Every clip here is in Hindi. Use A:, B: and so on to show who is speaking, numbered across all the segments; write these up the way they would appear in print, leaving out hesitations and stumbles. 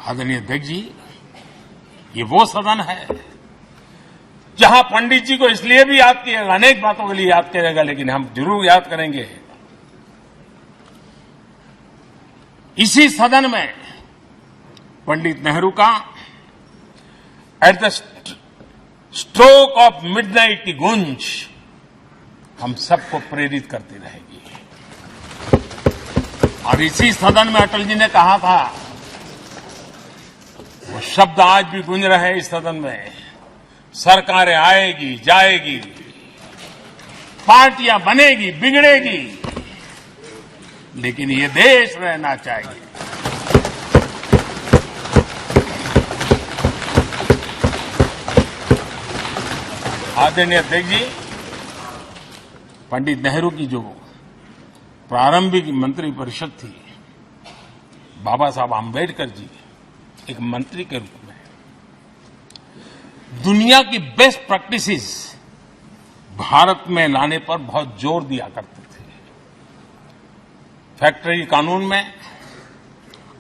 A: आदरणीय अध्यक्ष जी, ये वो सदन है जहां पंडित जी को इसलिए भी याद किएगा, अनेक बातों के लिए याद करेगा, लेकिन हम जरूर याद करेंगे इसी सदन में पंडित नेहरू का at the stroke of midnight की गूंज हम सबको प्रेरित करती रहेगी। और इसी सदन में अटल जी ने कहा था, वो शब्द आज भी गूंज रहे हैं इस सदन में, सरकारें आएगी जाएगी, पार्टियां बनेगी बिगड़ेगी, लेकिन ये देश रहना चाहिए। आदरणीय अध्यक्ष जी, पंडित नेहरू की जो प्रारंभिक मंत्री परिषद थी, बाबा साहब आम्बेडकर जी एक मंत्री के रूप में दुनिया की बेस्ट प्रैक्टिसेस भारत में लाने पर बहुत जोर दिया करते थे। फैक्ट्री कानून में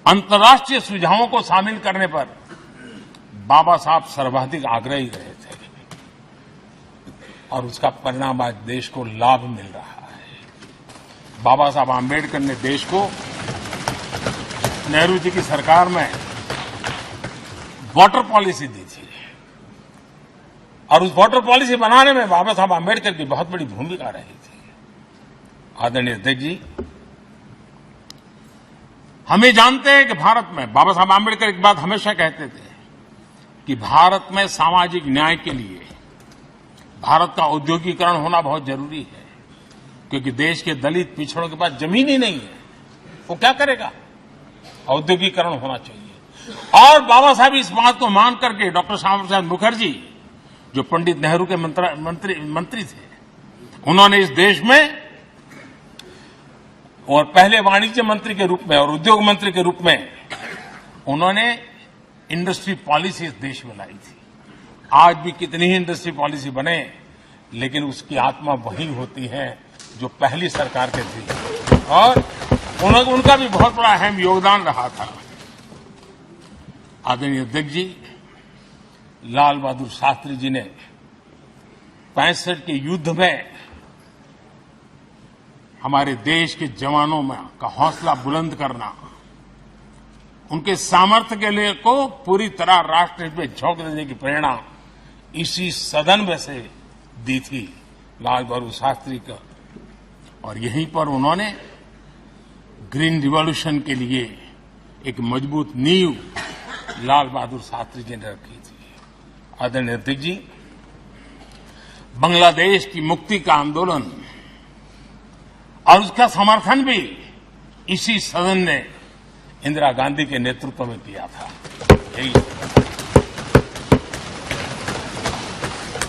A: अंतर्राष्ट्रीय सुझावों को शामिल करने पर बाबा साहब सर्वाधिक आग्रही रहे थे और उसका परिणाम आज देश को लाभ मिल रहा है। बाबा साहब आम्बेडकर ने देश को नेहरू जी की सरकार में वाटर पॉलिसी दी थी और उस वाटर पॉलिसी बनाने में बाबा साहब आम्बेडकर की बहुत बड़ी भूमिका रही थी। आदरणीय अध्यक्ष जी, हम ये जानते हैं कि भारत में बाबा साहब आम्बेडकर एक बात हमेशा कहते थे कि भारत में सामाजिक न्याय के लिए भारत का औद्योगिकरण होना बहुत जरूरी है, क्योंकि देश के दलित पिछड़ों के पास जमीन ही नहीं है, वो क्या करेगा? औद्योगिकरण होना चाहिए। और बाबा साहब इस बात को मान करके डॉक्टर श्यामा प्रसाद मुखर्जी, जो पंडित नेहरू के मंत्री थे, उन्होंने इस देश में और पहले वाणिज्य मंत्री के रूप में और उद्योग मंत्री के रूप में उन्होंने इंडस्ट्री पॉलिसी इस देश में लाई थी। आज भी कितनी ही इंडस्ट्री पॉलिसी बने, लेकिन उसकी आत्मा वही होती है जो पहली सरकार के थी, और उनका भी बहुत बड़ा अहम योगदान रहा था। आदरणीय अध्यक्ष जी, लाल बहादुर शास्त्री जी ने 65 के युद्ध में हमारे देश के जवानों में का हौसला बुलंद करना, उनके सामर्थ्य के लिए को पूरी तरह राष्ट्र में झोंक देने की प्रेरणा इसी सदन में से दी थी लाल बहादुर शास्त्री का। और यहीं पर उन्होंने ग्रीन रिवॉल्यूशन के लिए एक मजबूत नींव लाल बहादुर शास्त्री जी ने रखी थी। आदरणीय अध्यक्ष जी, बांग्लादेश की मुक्ति का आंदोलन और उसका समर्थन भी इसी सदन ने इंदिरा गांधी के नेतृत्व में किया था।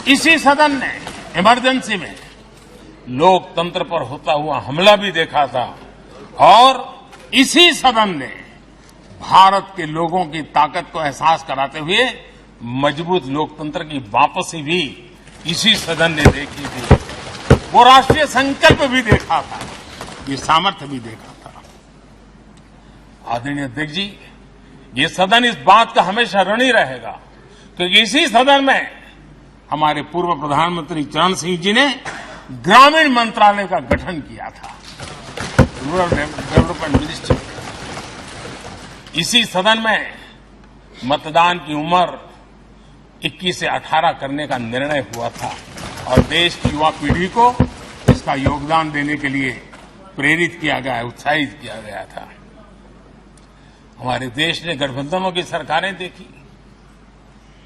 A: इसी सदन ने इमरजेंसी में लोकतंत्र पर होता हुआ हमला भी देखा था, और इसी सदन ने भारत के लोगों की ताकत को एहसास कराते हुए मजबूत लोकतंत्र की वापसी भी इसी सदन ने देखी थी। वो राष्ट्रीय संकल्प भी देखा था, ये सामर्थ्य भी देखा था। आदरणीय अध्यक्ष जी, ये सदन इस बात का हमेशा ऋणी रहेगा, क्योंकि इसी सदन में हमारे पूर्व प्रधानमंत्री चरण सिंह जी ने ग्रामीण मंत्रालय का गठन किया था, रूरल डेवलपमेंट मिनिस्ट्री। इसी सदन में मतदान की उम्र 21 से 18 करने का निर्णय हुआ था और देश की युवा पीढ़ी को इसका योगदान देने के लिए प्रेरित किया गया, उत्साहित किया गया था। हमारे देश ने गठबंधनों की सरकारें देखी,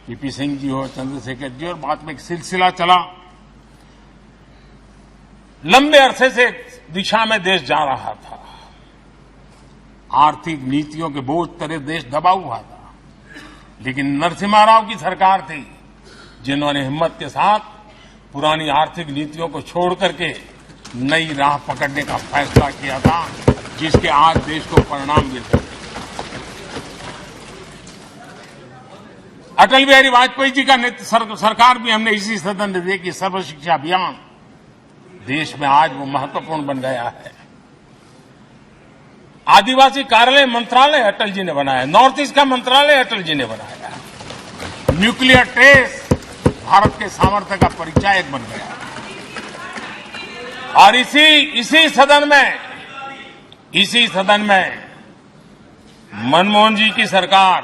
A: पीपी सिंह जी हो, चंद्रशेखर जी, और बाद में एक सिलसिला चला। लंबे अरसे से दिशा में देश जा रहा था, आर्थिक नीतियों के बोझ तले देश दबा हुआ था, लेकिन नरसिम्हा राव की सरकार थी जिन्होंने हिम्मत के साथ पुरानी आर्थिक नीतियों को छोड़ करके नई राह पकड़ने का फैसला किया था, जिसके आज देश को परिणाम मिल रहे। अटल बिहारी वाजपेयी जी का सरकार भी हमने इसी सदन ने देखी। सर्व शिक्षा अभियान देश में आज वो महत्वपूर्ण बन गया है। आदिवासी कार्यालय मंत्रालय अटल जी ने बनाया, नॉर्थ ईस्ट का मंत्रालय अटल जी ने बनाया, न्यूक्लियर टेस्ट भारत के सामर्थ्य का परिचायक बन गया। और इसी सदन में मनमोहन जी की सरकार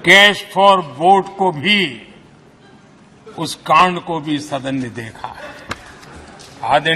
A: कैश फॉर वोट को भी, उस कांड को भी सदन ने देखा है। आदरणीय